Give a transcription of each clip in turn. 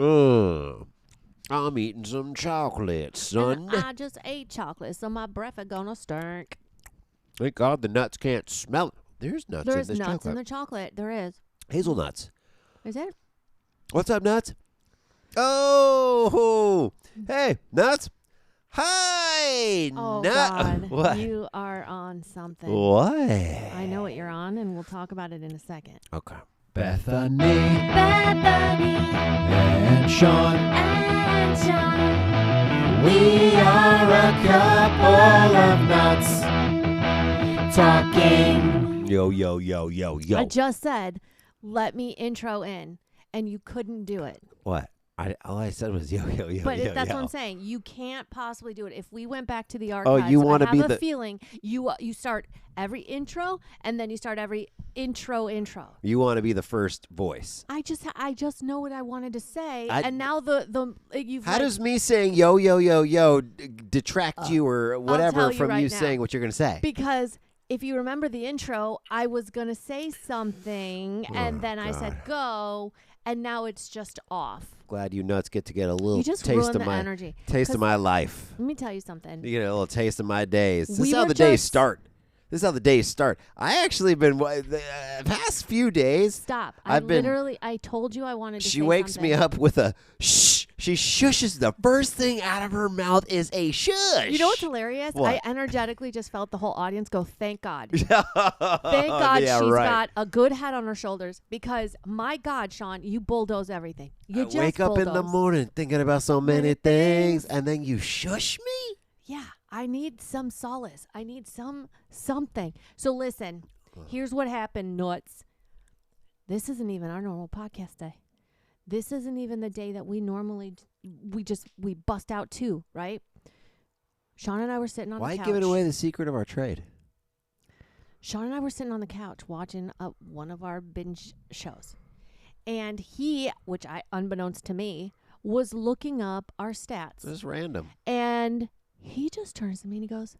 I'm eating some chocolate, son. And I just ate chocolate, so my breath are gonna stink. Thank God the nuts can't smell it. There's nuts in There's this nuts chocolate. in the chocolate. There is. Hazelnuts. Is it? What's up, nuts? Oh, hey, nuts. Hi, Oh, nut. God. What? You are on something. What? I know what you're on, and we'll talk about it in a second. Okay. Bethany Bethany and Sean. and Sean. We are a couple of nuts talking. Yo. I just said, let me intro in, and you couldn't do it. What? All I said was yo. But that's yo. what I'm saying. You can't possibly do it. If we went back to the archives, you want to I be have the a feeling you start every intro, and then you start every intro. You want to be the first voice. I just know what I wanted to say, I- and now you've How like, does me saying yo detract you or whatever tell you from right you now. saying what you're going to say? because if you remember the intro, I was gonna say something, and then I said go, and now it's just off. Glad you nuts get a little You just taste ruined of the my energy. taste 'Cause of my life. Let me tell you something. You get a little taste of my days. This We is how were the days just- start. This is how the days start. I actually been the past few days. Stop. I've been- I told you I wanted to She say wakes something. me up with a shh. She shushes. The first thing out of her mouth is a shush. You know what's hilarious? What? I energetically just felt the whole audience go, thank God. Thank Thank God yeah, she's right. got a good head on her shoulders, because, my God, Sean, you bulldoze everything. You I just wake up in the bulldoze. morning thinking about so many Many things, things. and then you shush me? Yeah, I need some solace. I need something. So listen, here's what happened, nuts. This isn't even our normal podcast day. This isn't even the day that we normally we bust out to, right? Sean and I were sitting on Why the couch. giving away the secret of our trade? Sean and I were sitting on the couch watching one of our binge shows. And he, which unbeknownst to me, was looking up our stats. This is random. And he just turns to me and he goes,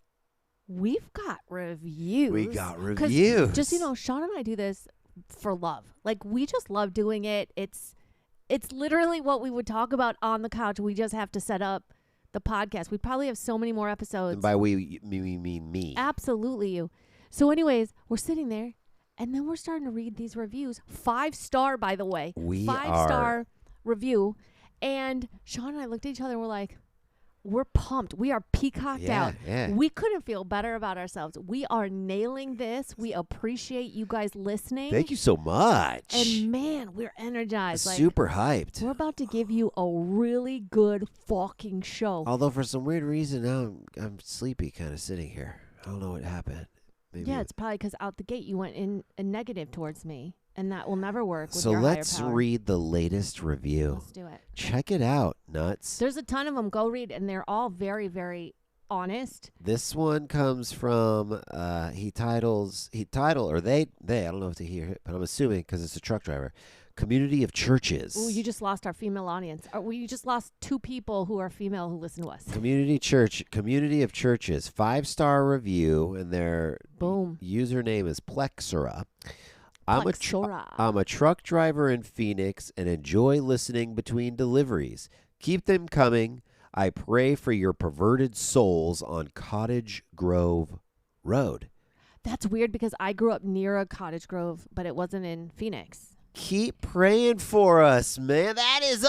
"We've got reviews." We got 'Cause reviews. just, Sean and I do this for love. Like, we just love doing it. It's literally what we would talk about on the couch. We just have to set up the podcast. We probably have so many more episodes. And by we mean me. Absolutely you. So anyways, we're sitting there, and then we're starting to read these reviews. 5-star, by the way. We 5-star review. And Sean and I looked at each other and we're like, we're pumped. We are peacocked out. Yeah. We couldn't feel better about ourselves. We are nailing this. We appreciate you guys listening. Thank you so much. And man, we're energized. Super hyped. We're about to give you a really good fucking show. Although for some weird reason now I'm sleepy kind of sitting here. I don't know what happened. Maybe Yeah, it's probably because out the gate you went in a negative towards me, and that will never work with So your let's higher power. read the latest review. Let's do it. Check it out, nuts. There's a ton of them. Go read, and they're all very, very honest. This one comes from they I don't know if to hear it, but I'm assuming because it's a truck driver. Community of Churches. Ooh, you just lost our female audience. You just lost 2 people who are female who listen to us. Community of Churches, 5-star review, and their Boom. username is Plexora. Plexora. I'm a truck driver in Phoenix and enjoy listening between deliveries. Keep them coming. I pray for your perverted souls on Cottage Grove Road. That's weird because I grew up near a Cottage Grove, but it wasn't in Phoenix. Keep praying for us, man. That is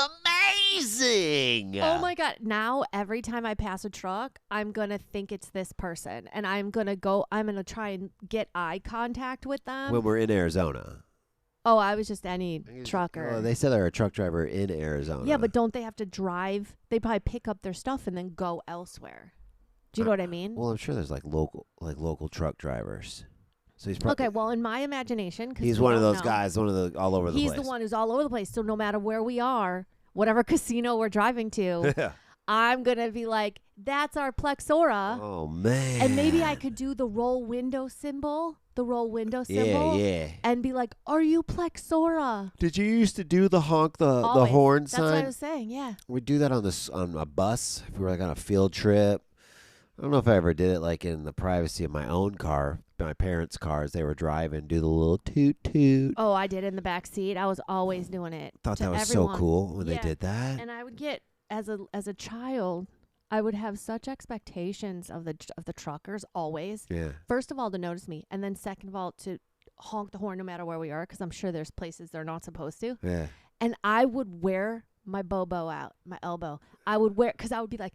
amazing. Oh my God. Now, every time I pass a truck, I'm going to think it's this person. And I'm going to try and get eye contact with them. When we're in Arizona. Oh, I was just any trucker. Oh, they said they're a truck driver in Arizona. Yeah, but don't they have to drive? They probably pick up their stuff and then go elsewhere. Do you know what I mean? Well, I'm sure there's like local truck drivers. So he's probably Okay, well, in my imagination, he's one of those guys, one of the all over the place. He's the one who's all over the place. So no matter where we are, whatever casino we're driving to, I'm going to be like, that's our Plexora. Oh, man. And maybe I could do the roll window symbol. Yeah. And be like, are you Plexora? Did you used to do the honk the Always. horn That's sign? what I was saying, yeah. We do that on a bus if we were like on a field trip. I don't know if I ever did it like in the privacy of my own car, my parents' cars. They were driving, do the little toot toot. Oh, I did in the back seat. I was always doing it. Thought to that was everyone. so cool when they Yeah. did that. And I would get as a child, I would have such expectations of the truckers always. Yeah. First of all, to notice me, and then second of all, to honk the horn no matter where we are, because I'm sure there's places they're not supposed to. Yeah. And I would wear my bobo out, my elbow. I would wear, because I would be like,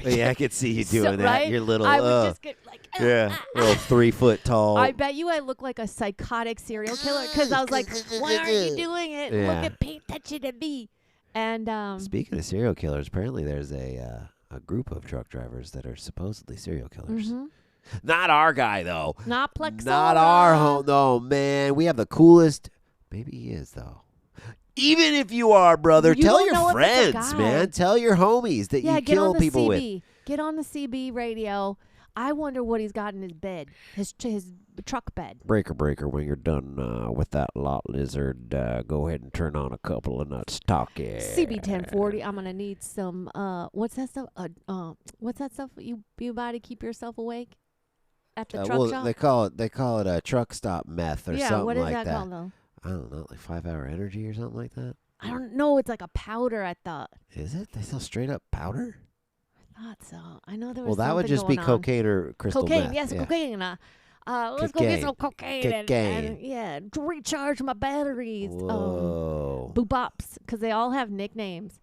Yeah, I could see you doing that. right? Your little, I would just get like, yeah, little 3 foot tall. I bet you I look like a psychotic serial killer because I was like, why aren't you doing it? Yeah. Look at pay attention to me. And Speaking of serial killers, apparently there's a group of truck drivers that are supposedly serial killers. mhm. Not our guy though. Not Plexora. Not our home. No, man. We have the coolest. Maybe he is though. Even if you are, brother, You tell don't your know if it's a friends, guy. man. Tell your homies that Yeah, you get on kill the people with. CB. Get on the CB radio. I wonder what he's got in his bed, his truck bed. Breaker, when you're done with that lot lizard, go ahead and turn on a couple of nuts. Talk it. CB 1040. I'm gonna need some. What's that stuff? What's that stuff you buy to keep yourself awake at the truck well, shop? they call it a truck stop meth or yeah, something what is like that that. called though? I don't know, like 5-hour energy or something like that. I don't know. It's like a powder. I thought. Is it? They sell straight up powder? I thought so. I know there was. Well, that would something just be going on. cocaine or crystal Cocaine, meth. yes, yeah. cocaine. Let's go get some cocaine Cocaine. and yeah, to recharge my batteries. Whoa. Boobops, because they all have nicknames.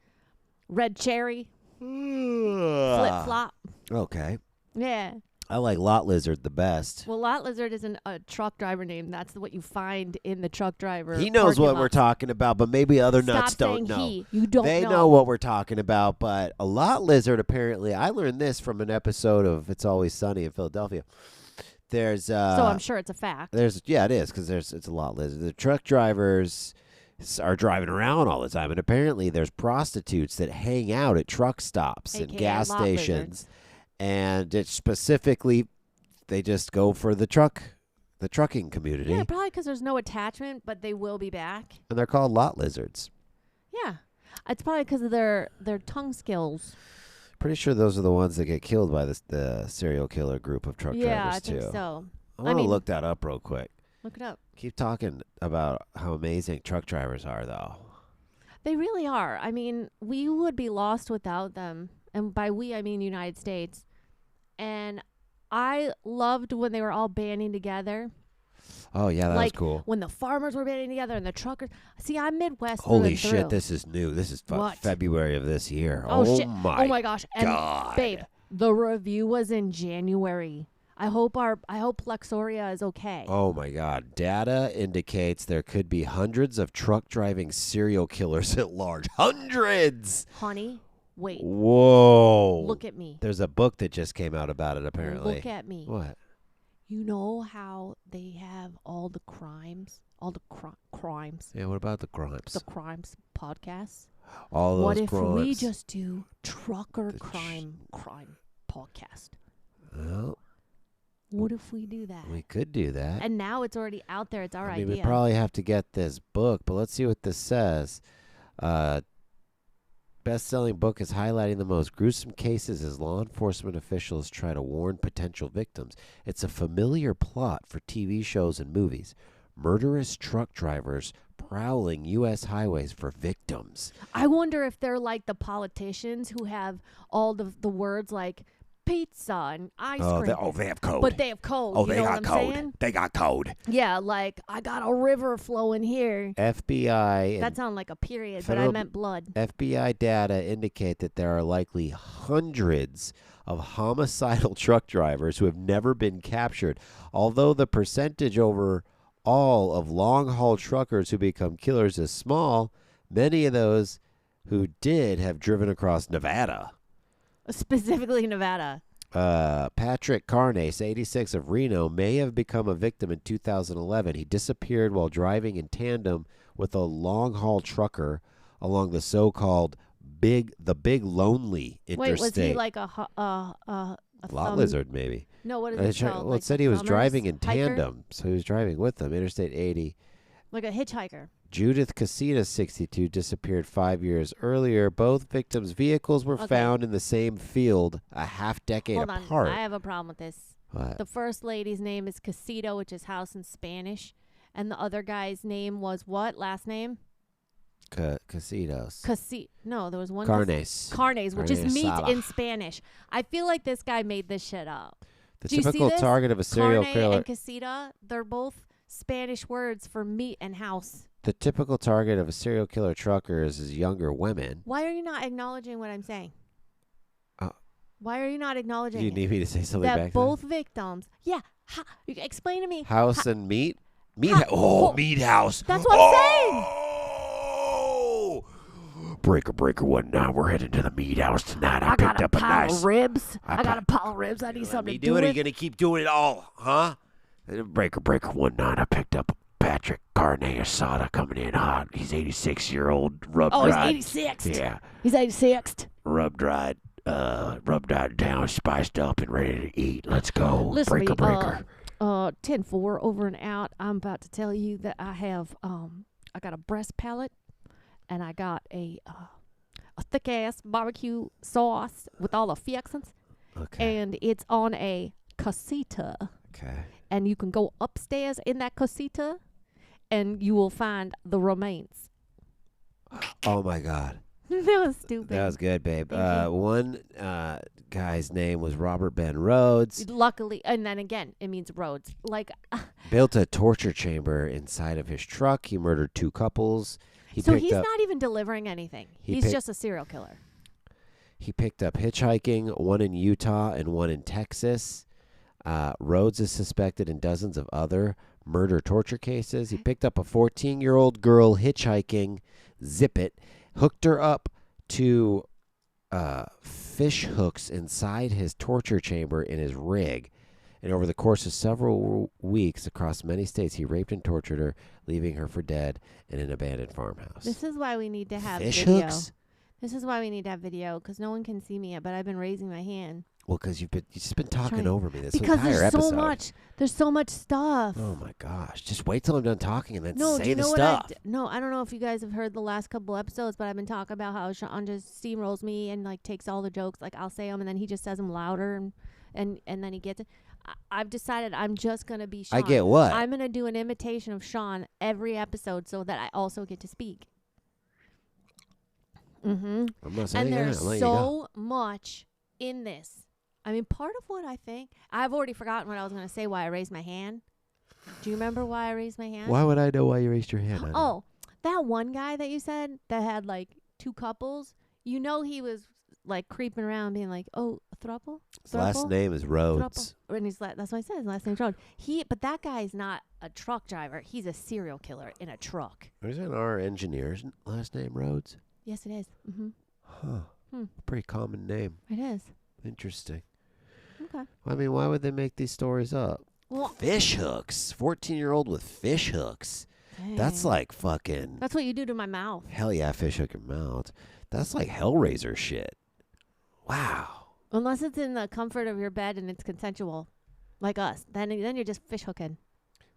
Red Cherry, Flip Flop. Okay. Yeah. I like Lot Lizard the best. Well, Lot Lizard isn't a truck driver name. That's what you find in the truck driver. He knows parking what lot. we're talking about, but maybe other Stop nuts don't saying know. he. You don't They know. know what we're talking about, but a Lot Lizard apparently, I learned this from an episode of It's Always Sunny in Philadelphia. There's So I'm sure it's a fact. it is because it's a Lot Lizard. The truck drivers are driving around all the time, and apparently there's prostitutes that hang out at truck stops and AKA gas lot stations, lizards. and it's specifically they just go for the trucking community, Yeah, probably because there's no attachment, but they will be back. and they're called Lot Lizards. Yeah. It's probably because of their tongue skills. Pretty sure those are the ones that get killed by the serial killer group of truck Yeah, drivers I think too. so. I want to mean- look that up real quick. Look it up. Keep talking about how amazing truck drivers are, though. They really are. I mean, we would be lost without them. And by we, I mean United States. And I loved when they were all banding together. Oh yeah, that like was cool. when the farmers were banding together and the truckers. See, I'm Midwest. through Holy and shit, through. this is new. This is What? February of this year. Oh, shit. my, Oh my gosh. And God. babe, the review was in January. I hope Plexoria is okay. Oh my God. Data indicates there could be hundreds of truck driving serial killers at large. Hundreds. Honey, wait. Whoa. Look at me. There's a book that just came out about it. Apparently. Look at me. What? You know how they have all the crimes, crimes, Yeah. What about the crimes? the crimes podcasts? All those What if crimes. we just do trucker The crime podcast? Well, What if we do that? we could do that. And now it's already out there. It's our I mean, idea. we probably have to get this book, but let's see what this says. Best-selling book is highlighting the most gruesome cases as law enforcement officials try to warn potential victims. It's a familiar plot for TV shows and movies. Murderous truck drivers prowling U.S. highways for victims. I wonder if they're like the politicians who have all the words like pizza and ice cream. They have code. But they have code. You know what I'm saying? They got code. Yeah, like I got a river flowing here. FBI and That sounded like a period, but I Federal- meant blood. FBI data indicate that there are likely hundreds of homicidal truck drivers who have never been captured. Although the percentage overall of long-haul truckers who become killers is small, many of those who did have driven across Nevada. Specifically Nevada. Patrick Carnace, 86 of Reno, may have become a victim in 2011. He disappeared while driving in tandem with a long-haul trucker along the so-called Big Lonely Wait, Interstate. was he like a Lot thumb- lizard, maybe. No, what is Well, it called? it Like said a he was thumbers? driving in Hiker? tandem, so he was driving with them. Interstate 80. Like a hitchhiker. Judith Casita, 62, disappeared 5 years earlier. Both victims' vehicles were Okay. found in the same field a half-decade Hold on. apart. I have a problem with this. What? The first lady's name is Casito, which is house in Spanish. And the other guy's name was what? Last name? Casitos. No, there was one. Carnes. Carnes, which is Carne meat asada. in Spanish. I feel like this guy made this shit up. The Do you see typical this? target of a serial Carne killer. and casita, they're both Spanish words for meat and house. The typical target of a serial killer trucker is younger women. Why are you not acknowledging what I'm saying? Uh, Why are you not acknowledging Do you it? need me to say something That back both victims. Yeah. Explain to me. House and meat? Meat Ha- Oh, oh, meat house. That's what I'm saying. Oh! Breaker 19, we're heading to the meat house tonight. I got picked a up a pile nice... of ribs. I I got pi- a pile of ribs. I need Let something me to do do it. Are you with. going to keep doing it all, huh? Breaker 19, I picked up Patrick Carne asada coming in hot. He's 86-year-old rub Oh, he's dried. 86th. Yeah, He's 86th. rub dried down, spiced up and ready to eat. Let's go. Listen, Breaker. 10-4 over and out. I'm about to tell you that I have I got a breast palate and I got a thick ass barbecue sauce with all the fixins, Okay. and it's on a casita. Okay. And you can go upstairs in that casita and you will find the remains. Oh my God. That was stupid. That was good, babe. Thank you. One guy's name was Robert Ben Rhodes. Luckily, and then again, it means roads. Like, Built a torture chamber inside of his truck. He murdered 2 couples. so he's not even delivering anything. He's picked- just a serial killer. He picked up hitchhiking, one in Utah and one in Texas. Rhodes is suspected in dozens of other murder torture cases. He picked up a 14-year-old girl hitchhiking, zip it, hooked her up to fish hooks inside his torture chamber in his rig. And over the course of several weeks across many states, he raped and tortured her, leaving her for dead in an abandoned farmhouse. This is why we need to have Fish video. hooks? This is why we need to have video, because no one can see me yet, but I've been raising my hand. Well, because you've just been talking Trying- over me this Because entire there's episode. so much. There's so much stuff. Oh my gosh! Just wait till I'm done talking and then No, do say you the know stuff. No, I don't know if you guys have heard the last couple episodes, but I've been talking about how Sean just steamrolls me and like takes all the jokes. Like I'll say them and then he just says them louder and then he gets it. I've decided I'm just gonna be Sean. I get what? I'm gonna do an imitation of Sean every episode so that I also get to speak. Mm-hmm. I'm not saying And that. there's I'm letting you go. so much in this. I mean, part of what I think, I've already forgotten what I was going to say, why I raised my hand. Do you remember why I raised my hand? Why would I know why you raised your hand? honey? Oh, that one guy that you said that had like 2 couples, you know he was like creeping around being like, oh, a throuple? His last name is Rhodes. Throuple? And that's what I said, his last name's Rhodes. But that guy is not a truck driver. He's a serial killer in a truck. Isn't our engineer's last name Rhodes? Yes, it is. Mm-hmm. Huh. Pretty common name. It is. Interesting. Okay. I mean, why would they make these stories up? Well, Fish hooks. 14-year-old with fish hooks. That's dang. like fucking... That's what you do to my mouth. Hell yeah, fish hook your mouth. That's like Hellraiser shit. Wow. Unless it's in the comfort of your bed and it's consensual, like us. Then you're just fish hooking.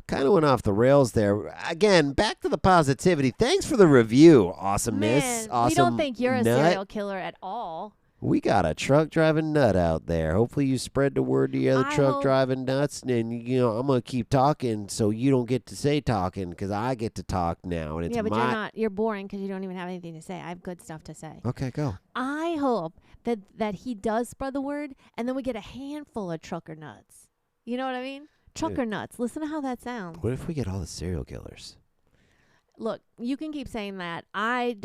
Kind of went off the rails there. Again, back to the positivity. Thanks for the review, awesomeness. Man, Awesome we don't think you're a nut. serial killer at all. We got a truck driving nut out there. Hopefully you spread the word to the other I truck hope- driving nuts. And, I'm going to keep talking so you don't get to say talking because I get to talk now. And it's Yeah, but my... you're boring because you don't even have anything to say. I have good stuff to say. Okay, go. I hope that he does spread the word and then we get a handful of trucker nuts. You know what I mean? Trucker nuts. Listen to how that sounds. What if we get all the serial killers? Look, you can keep saying that. I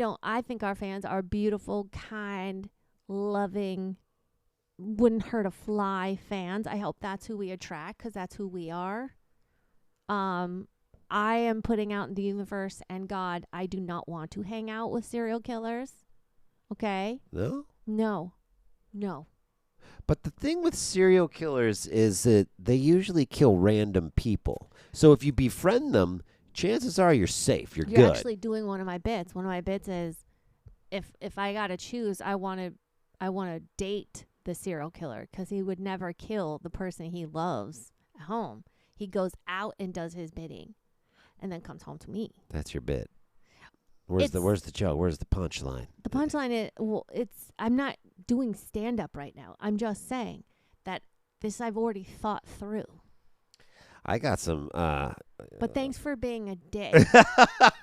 think our fans are beautiful, kind, loving, wouldn't hurt a fly fans. I hope that's who we attract because that's who we are. I am putting out in the universe and God, I do not want to hang out with serial killers. Okay? No? No. But the thing with serial killers is that they usually kill random people. So if you befriend them, chances are you're safe. You're You're good. actually doing one of my bits. One of my bits is if I got to choose, I want to date the serial killer because he would never kill the person he loves at home. He goes out and does his bidding and then comes home to me. That's your bit. Where's the joke? Where's the punchline? The punchline is, I'm not doing stand-up right now. I'm just saying that this I've already thought through. I got some. But thanks for being a dick.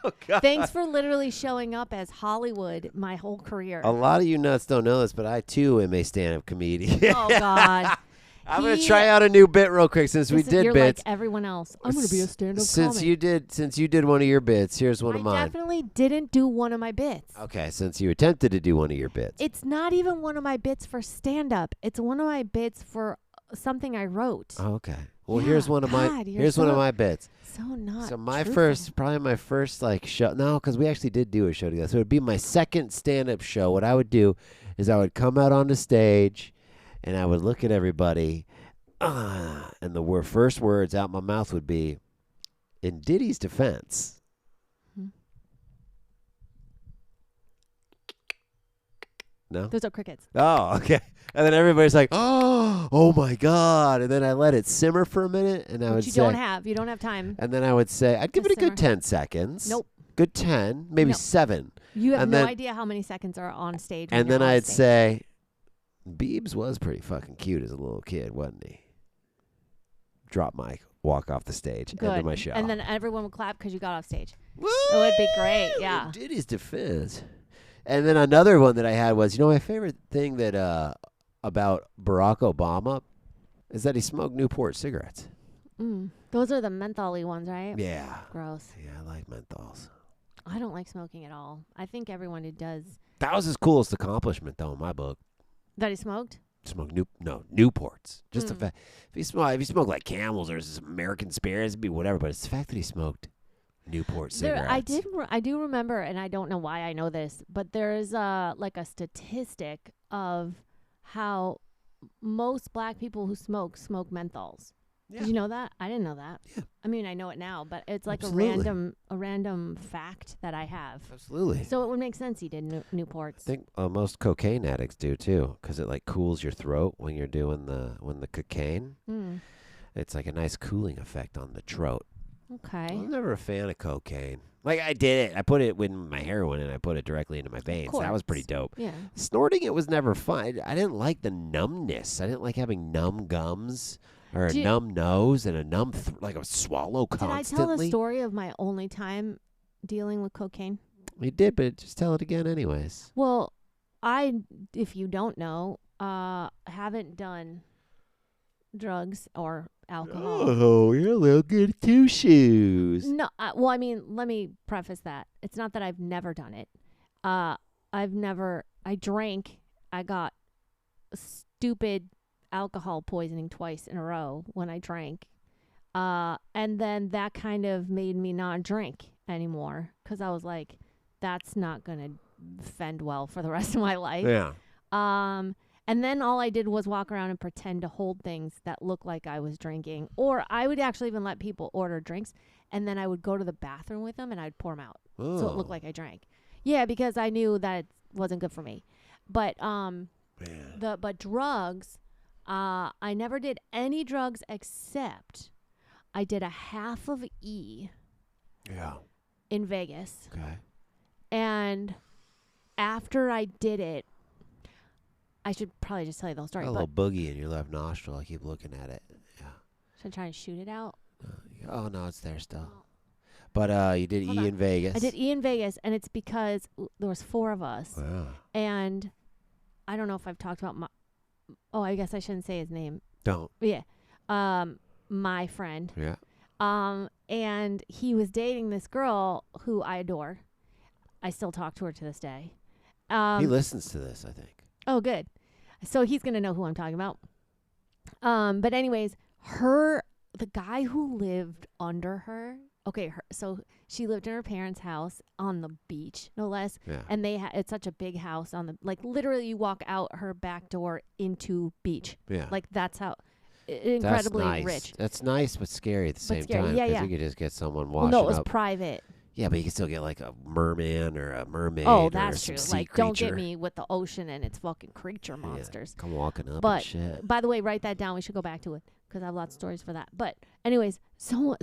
Oh, God. Thanks for literally showing up as Hollywood my whole career. A lot of you nuts don't know this, but I too am a stand-up comedian. Oh, God. I'm gonna try out a new bit real quick since we did you're bits. like everyone else. I'm gonna be a stand-up Since comic. you did one of your bits, here's one I of mine. definitely didn't do one of my bits. Okay, since you attempted to do one of your bits. It's not even one of my bits for stand-up. It's one of my bits for something I wrote. Oh, okay. Well, Yeah, here's one of my God, you're here's one of so- my bits. So not So my truthful. probably my first like show. No, because we actually did do a show together. So it'd be my second stand-up show. What I would do is I would come out on the stage, and I would look at everybody, and the first words out my mouth would be, in Diddy's defense. Hmm. No. Those are crickets. Oh, okay. And then everybody's like, oh my God. And then I let it simmer for a minute, and I would Which you say, don't have. You don't have time. and then I would say, I'd give To it a good simmer. 10 seconds. Nope. Good 10, maybe No. 7. You have and no then- idea how many seconds are on stage. when And you're then on I'd stage. say, Biebs was pretty fucking cute as a little kid, wasn't he? Drop mic, walk off the stage, Good. end of my show. And then everyone would clap because you got off stage. Woo! It would be great, yeah. In Diddy's defense. And then another one that I had was, my favorite thing that about Barack Obama is that he smoked Newport cigarettes. Those are the menthol-y ones, right? Yeah. Gross. Yeah, I like menthols. I don't like smoking at all. I think everyone who does That was his coolest accomplishment, though, in my book. that he smoked. Smoke Newports. Just the Mm. fact if he smoked like Camels or some American Spirits, it'd be whatever. But it's the fact that he smoked Newport cigarettes. I do remember, and I don't know why I know this, but there's like a statistic of how most black people who smoke menthols. Yeah. Did you know that? I didn't know that. Yeah. I mean, I know it now, but it's like Absolutely. a random fact that I have. Absolutely. So it would make sense he did Newports. I think most cocaine addicts do too, because it like cools your throat when you're doing the cocaine. Mm. It's like a nice cooling effect on the throat. Okay. I was never a fan of cocaine. Like I did it. I put it with my heroin and I put it directly into my veins. That was pretty dope. Yeah. Snorting it was never fun. I didn't like the numbness. I didn't like having numb gums or a numb nose and a numb like a swallow constantly. Did I tell the story of my only time dealing with cocaine? You did, but just tell it again anyways. Well, if you don't know, haven't done drugs or alcohol. Oh, you're a little good at two shoes. No, well, I mean, let me preface that. It's not that I've never done it. I drank. I got stupid alcohol poisoning twice in a row when I drank. And then that kind of made me not drink anymore because I was like, that's not going to fend well for the rest of my life. Yeah. And then all I did was walk around and pretend to hold things that looked like I was drinking. Or I would actually even let people order drinks, and then I would go to the bathroom with them, and I'd pour them out. So it looked like I drank. Yeah, because I knew that it wasn't good for me. But but drugs, I never did any drugs except I did a half of E Yeah. in Vegas. Okay. And after I did it, I should probably just tell you the whole story. Got a But little boogie in your left nostril. I keep looking at it. Yeah. should I try and shoot it out? Oh no, it's there still. But you did Hold E on. in Vegas. I did E in Vegas, and it's because there was 4 of us. Wow. And I don't know if I've talked about my... Oh, I guess I shouldn't say his name. Don't. Yeah. My friend. Yeah. And he was dating this girl who I adore. I still talk to her to this day. He listens to this, I think. Oh, good. So he's going to know who I'm talking about. But anyways, the guy who lived under her, so she lived in her parents' house on the beach, no less. Yeah. And it's such a big house literally you walk out her back door into beach. Yeah. Like that's how incredibly That's nice. rich. That's nice, but scary at the same scary. time. Yeah, 'cause yeah. you could just get someone Well, washing no, it was up. private. Yeah, but you can still get like a merman or a mermaid. Oh, or that's some true. sea Like, don't get creature. me with the ocean and its fucking creature Yeah, monsters. come walking up But and shit. by the way, write that down. We should go back to it because I have lots of stories for that. But anyways, so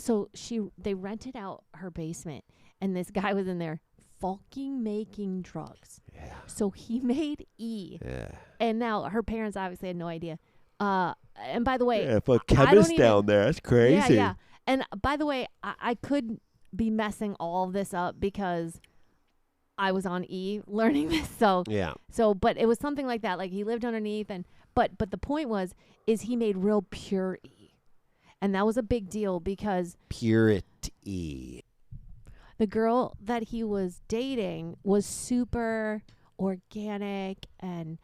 they rented out her basement, and this guy was in there fucking making drugs. Yeah. So he made E. Yeah. And now her parents obviously had no idea. And by the way, Yeah, for I don't chemist even- down there, that's crazy. yeah, yeah. And by the way, I could be messing all of this up because I was on E learning this. Yeah. But it was something like that. Like he lived underneath, and but the point is he made real pure E, and that was a big deal because Purity. the girl that he was dating was super organic and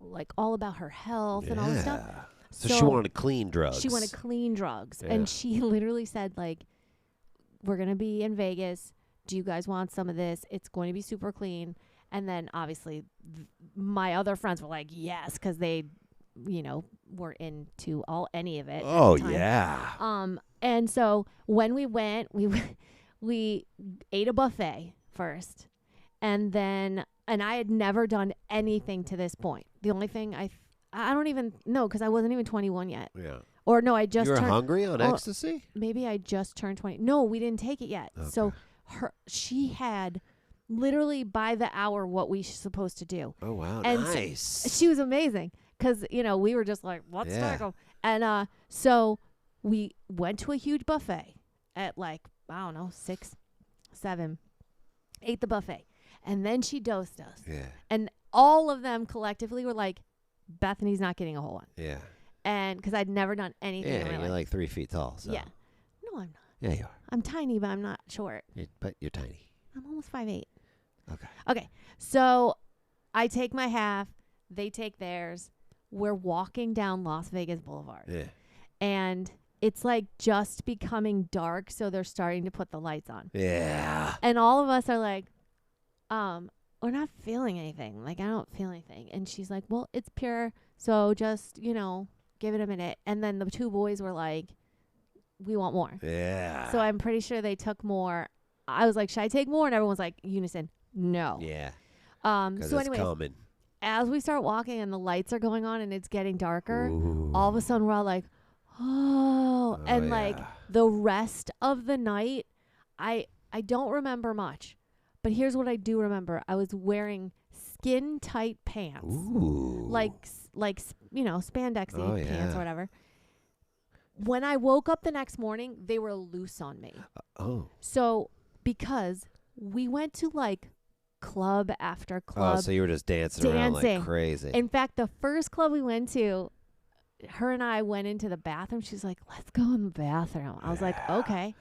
like all about her health and all this stuff. So she wanted clean drugs. She wanted clean drugs. Yeah. And she literally said, like, we're going to be in Vegas. Do you guys want some of this? It's going to be super clean. And then obviously my other friends were like, yes, because they, were into any of it. Oh, at the time. yeah. And so when we went, we ate a buffet first. And I had never done anything to this point. The only thing I don't even know because I wasn't even 21 yet. Yeah. Or no, I just You were turned. hungry on ecstasy? Maybe I just turned 20. No, we didn't take it yet. Okay. So she had literally by the hour what we supposed to do. Oh, wow. And nice. She was amazing because, we were just like, what's taco? And so we went to a huge buffet at like, I don't know, 6, 7, ate the buffet. And then she dosed us. Yeah. And all of them collectively were like, Bethany's not getting a whole one. Yeah. And because I'd never done anything in my Yeah, you're life. like 3 feet tall. So. Yeah. No, I'm not. Yeah, you are. I'm tiny, but I'm not short. But you're tiny. I'm almost 5'8". Okay. Okay. So I take my half. They take theirs. We're walking down Las Vegas Boulevard. Yeah. And it's like just becoming dark. So they're starting to put the lights on. Yeah. And all of us are like, we're not feeling anything. Like, I don't feel anything. And she's like, well, it's pure. So just, give it a minute. And then the 2 boys were like, we want more. Yeah. So I'm pretty sure they took more. I was like, should I take more? And everyone's like, unison, no. Yeah. So it's anyways, coming. as we start walking and the lights are going on and it's getting darker, Ooh. all of a sudden we're all like, oh. And like yeah. the rest of the night, I don't remember much. But here's what I do remember. I was wearing skin tight pants. Ooh. Like spandexy Oh, pants yeah. or whatever. When I woke up the next morning, they were loose on me. Oh. So because we went to like club after club. Oh, so you were just dancing around like crazy. In fact, the first club we went to, her and I went into the bathroom. She's like, let's go in the bathroom. I was like, okay.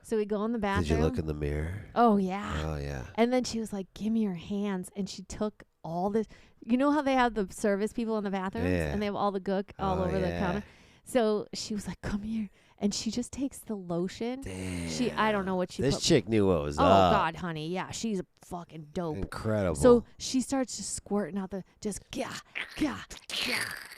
So we go in the bathroom. Did you look in the mirror? Oh, yeah. Oh, yeah. And then she was like, give me your hands. And she took all this. You know how they have the service people in the bathrooms? Yeah. And they have all the gook all Oh, over the yeah. counter. So she was like, come here. And she just takes the lotion. Damn. I don't know what she This put. chick knew what was Oh, up. God, honey. Yeah, she's fucking dope. Incredible. So she starts just squirting out just gah, gah, gah,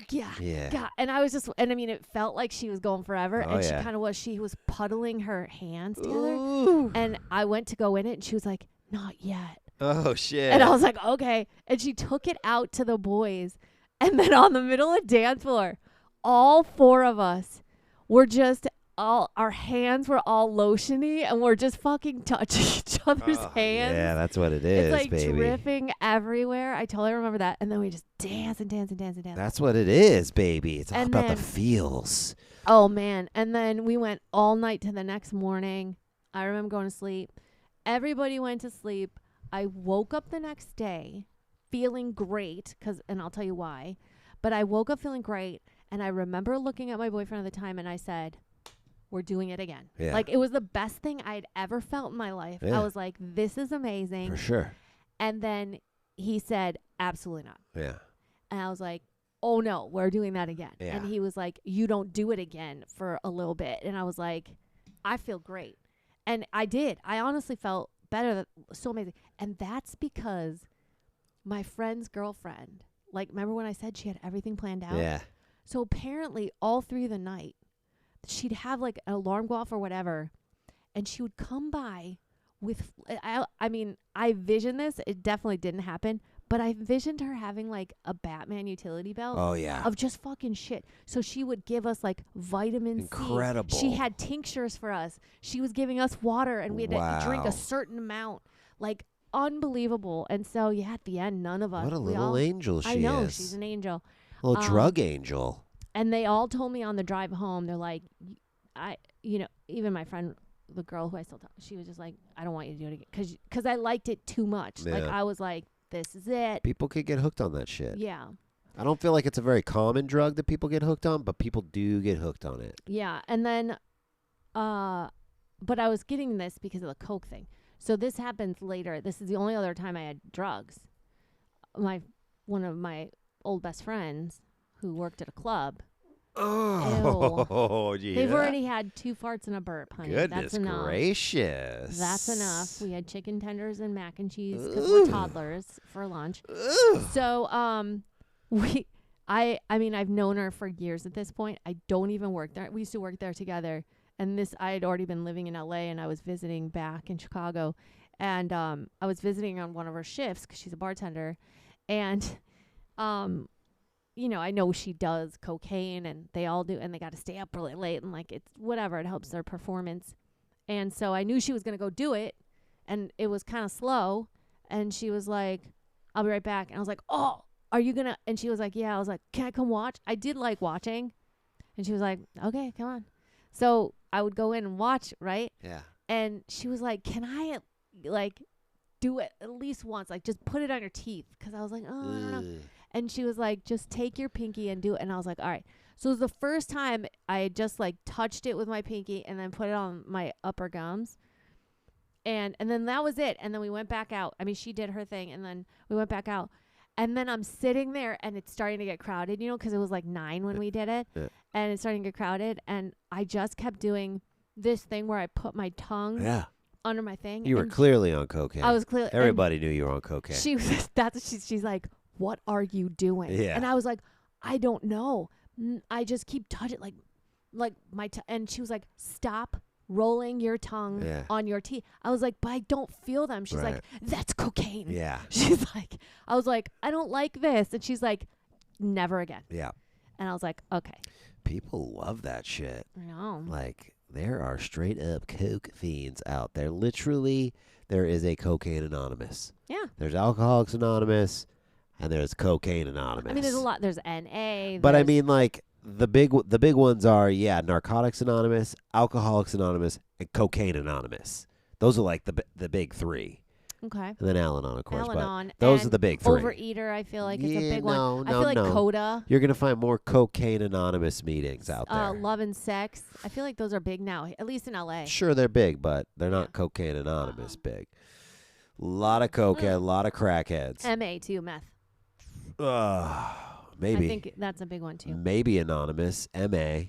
gah, yeah. gah. And I was just, and I mean, it felt like she was going forever. Oh, and she yeah. kind of was. She was puddling her hands together. Ooh. And I went to go in it and she was like, not yet. Oh, shit. And I was like, okay. And she took it out to the boys. And then on the middle of dance floor, all 4 of us were just our hands were all lotiony and we're just fucking touching each other's hands. Yeah, that's what it is, It's like baby. dripping everywhere. I totally remember that. And then we just dance and dance and dance and dance. That's what it is, baby. It's all And about the then- feels. Oh, man. And then we went all night to the next morning. I remember going to sleep. Everybody went to sleep. I woke up the next day feeling great and I'll tell you why. But I woke up feeling great. And I remember looking at my boyfriend at the time and I said, we're doing it again. Yeah. Like, it was the best thing I'd ever felt in my life. Yeah. I was like, this is amazing. For sure. And then he said, absolutely not. Yeah. And I was like, oh, no, we're doing that again. Yeah. And he was like, you don't do it again for a little bit. And I was like, I feel great. And I did. I honestly felt better. So amazing. And that's because my friend's girlfriend, like, remember when I said she had everything planned out? Yeah. So apparently all through the night, she'd have like an alarm go off or whatever. And she would come by with, I mean, I visioned this. It definitely didn't happen. But I envisioned her having like a Batman utility belt. Oh, yeah. Of just fucking shit. So she would give us like vitamin Incredible. C. She had tinctures for us. She was giving us water and we had to drink Wow. a certain amount. like unbelievable. And so at the end, none of us. What a we little all, angel she I know is. she's an angel. A little drug angel. And they all told me on the drive home, they're like, even my friend, the girl who I still talk, she was just like, I don't want you to do it again. Because I liked it too much. Yeah. Like, I was like, this is it. People could get hooked on that shit. Yeah. I don't feel like it's a very common drug that people get hooked on, but people do get hooked on it. Yeah. And then, but I was getting this because of the Coke thing. So this happens later. This is the only other time I had drugs. One of my old best friends who worked at a club. Oh, yeah. They've already had 2 farts and a burp, honey. Goodness That's enough. gracious. That's enough. We had chicken tenders and mac and cheese because Ooh. we're toddlers for lunch. Ugh. So, I mean, I've known her for years at this point. I don't even work there. We used to work there together. And I had already been living in LA and I was visiting back in Chicago. And I was visiting on one of her shifts because she's a bartender. And, I know she does cocaine and they all do. And they got to stay up really late. And like, it's whatever. It helps their performance. And so I knew she was going to go do it. And it was kind of slow. And she was like, I'll be right back. And I was like, oh, are you going to? And she was like, yeah. I was like, can I come watch? I did like watching. And she was like, okay, come on. So I would go in and watch, right? Yeah. And she was like, can I, like, do it at least once? Like, just put it on your teeth. Because I was like, oh, I don't know. And she was like, just take your pinky and do it. And I was like, all right. So it was the first time I had just, like, touched it with my pinky and then put it on my upper gums. And then that was it. And then we went back out. I mean, she did her thing. And then we went back out. And then I'm sitting there and it's starting to get crowded, because it was like 9 when we did it. Yeah. And it's starting to get crowded. And I just kept doing this thing where I put my tongue under my thing. You were clearly on cocaine. I was clearly. Everybody knew you were on cocaine. She was. She's like, what are you doing? Yeah. And I was like, I don't know. I just keep touching like my and she was like, stop rolling your tongue on your teeth. I was like, but I don't feel them. She's like, that's cocaine. Yeah. She's like, I was like, I don't like this. And she's like, never again. Yeah. And I was like, okay. People love that shit. I know. Like, there are straight up coke fiends out there. Literally, there is a Cocaine Anonymous. Yeah. There's Alcoholics Anonymous, and there's Cocaine Anonymous. I mean, there's a lot. There's NA. But I mean, like, the big ones are, Narcotics Anonymous, Alcoholics Anonymous, and Cocaine Anonymous. Those are like the big 3. Okay. And then Al-Anon, of course. Al-Anon. But those are the big 3. Overeater, I feel like, is a big no, one. No, I feel like no. Coda. You're going to find more Cocaine Anonymous meetings out there. Love and Sex. I feel like those are big now, at least in LA. Sure, they're big, but they're not Cocaine Anonymous big. A lot of cokehead, a lot of crackheads. MA too, meth. Maybe. I think that's a big one too. Maybe Anonymous, MA.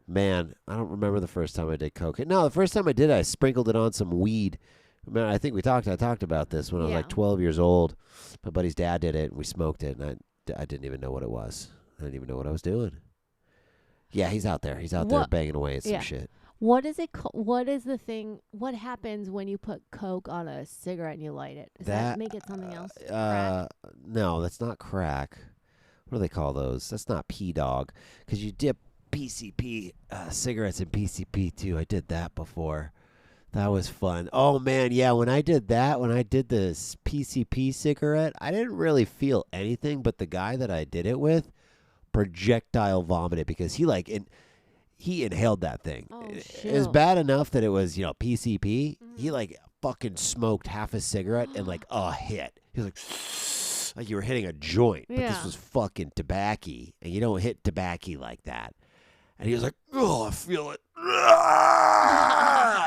Man, I don't remember the first time I did cocaine. No, the first time I did it, I sprinkled it on some weed. Man, I think I talked about this when I was like 12 years old. My buddy's dad did it, and we smoked it, and I didn't even know what it was. I didn't even know what I was doing. Yeah, he's out there. He's out there banging away at some shit. What is it? What is the thing? What happens when you put Coke on a cigarette and you light it? Does that make it something else? Crack? No, that's not crack. What do they call those? That's not P-Dog. Because you dip PCP cigarettes in PCP too. I did that before. That was fun. Oh, man, yeah, when I did this PCP cigarette, I didn't really feel anything, but the guy that I did it with projectile vomited because he inhaled that thing. Oh, it was bad enough that it was, PCP. He, like, fucking smoked half a cigarette and, like, a hit. He was like you were hitting a joint, but this was fucking tobacco, and you don't hit tobacco like that. And he was like, oh, I feel it.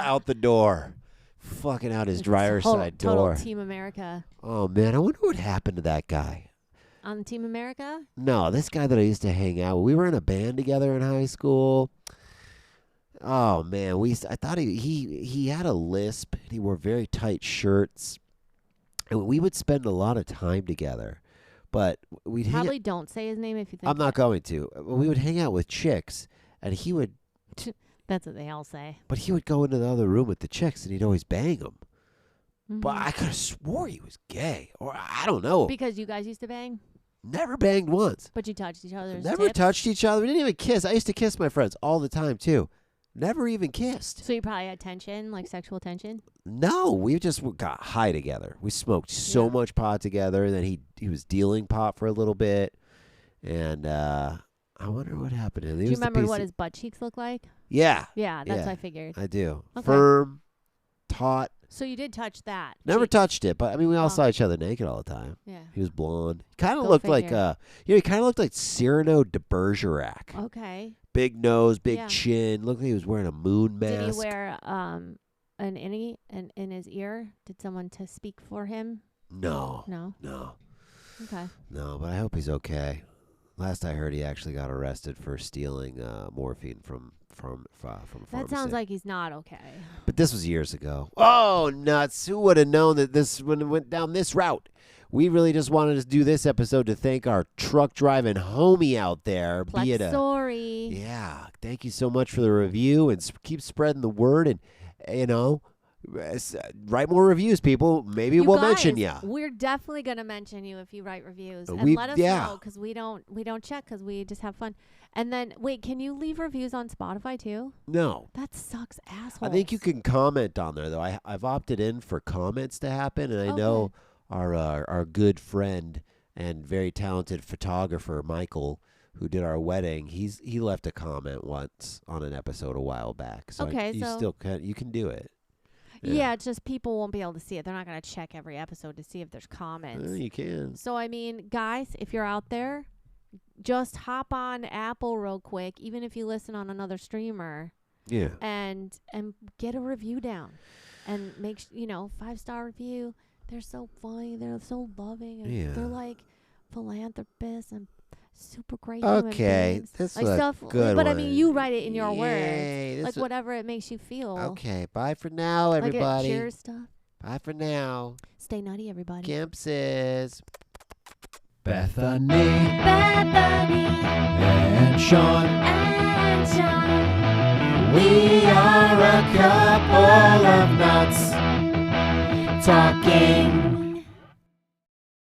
Out the door. Fucking out his driver's side door. Total Team America. Oh, man, I wonder what happened to that guy. On Team America? No, this guy that I used to hang out with. We were in a band together in high school. Oh, man, I thought he had a lisp, and he wore very tight shirts. And we would spend a lot of time together. But we'd probably don't say his name if you think I'm not going to. We would hang out with chicks, and he would. That's what they all say. But he would go into the other room with the chicks, and he'd always bang them. Mm-hmm. But I could have swore he was gay, or I don't know. Because you guys used to bang? Never banged once. But you touched each other's Never tips? touched each other. We didn't even kiss. I used to kiss my friends all the time, too. Never even kissed. So you probably had tension, like sexual tension? No, we just got high together. We smoked so much pot together. And then he was dealing pot for a little bit. And I wonder what happened to him. Do you remember what his butt cheeks look like? Yeah. Yeah, that's what I figured. I do. Okay. Firm, taut. So you did touch that. Never cheek. touched it, but I mean, we all Oh. saw each other naked all the time. Yeah. He was blonde. Kind of Go looked like, figure. he kind of looked like Cyrano de Bergerac. Okay. Big nose, big Yeah. chin. Looked like he was wearing a moon mask. Did he wear an innie in his ear? Did someone to speak for him? No. No. Okay. No, but I hope he's okay. Last I heard, he actually got arrested for stealing morphine from a pharmacy. That sounds like he's not okay. But this was years ago. Oh, nuts. Who would have known that this when it went down this route? We really just wanted to do this episode to thank our truck driving homie out there. Be it Sorry. yeah. Thank you so much for the review and keep spreading the word and, write more reviews, people. Maybe we'll mention you. We're definitely gonna mention you if you write reviews, and We- let us yeah. know because we don't check because we just have fun. And then wait, can you leave reviews on Spotify too? No. That sucks, asshole. I think you can comment on there, though. I've opted in for comments to happen, and I know our good friend and very talented photographer, Michael, who did our wedding, he left a comment once on an episode a while back. So you can do it. Yeah, it's just people won't be able to see it. They're not gonna check every episode to see if there's comments. You can. So I mean, guys, if you're out there, just hop on Apple real quick, even if you listen on another streamer, Yeah. and get a review down, and make 5-star review. They're so funny. They're so loving. And Yeah. they're like philanthropists and super great. Okay, human beings. this like was a stuff. good but one. I mean, you write it in your Yay, words, this like was- whatever it makes you feel. Okay, bye for now, Like everybody. cheers stuff. Bye for now. Stay nutty, everybody. Kimpses. Bethany Bethany and Sean. and Sean. We are a couple of nuts talking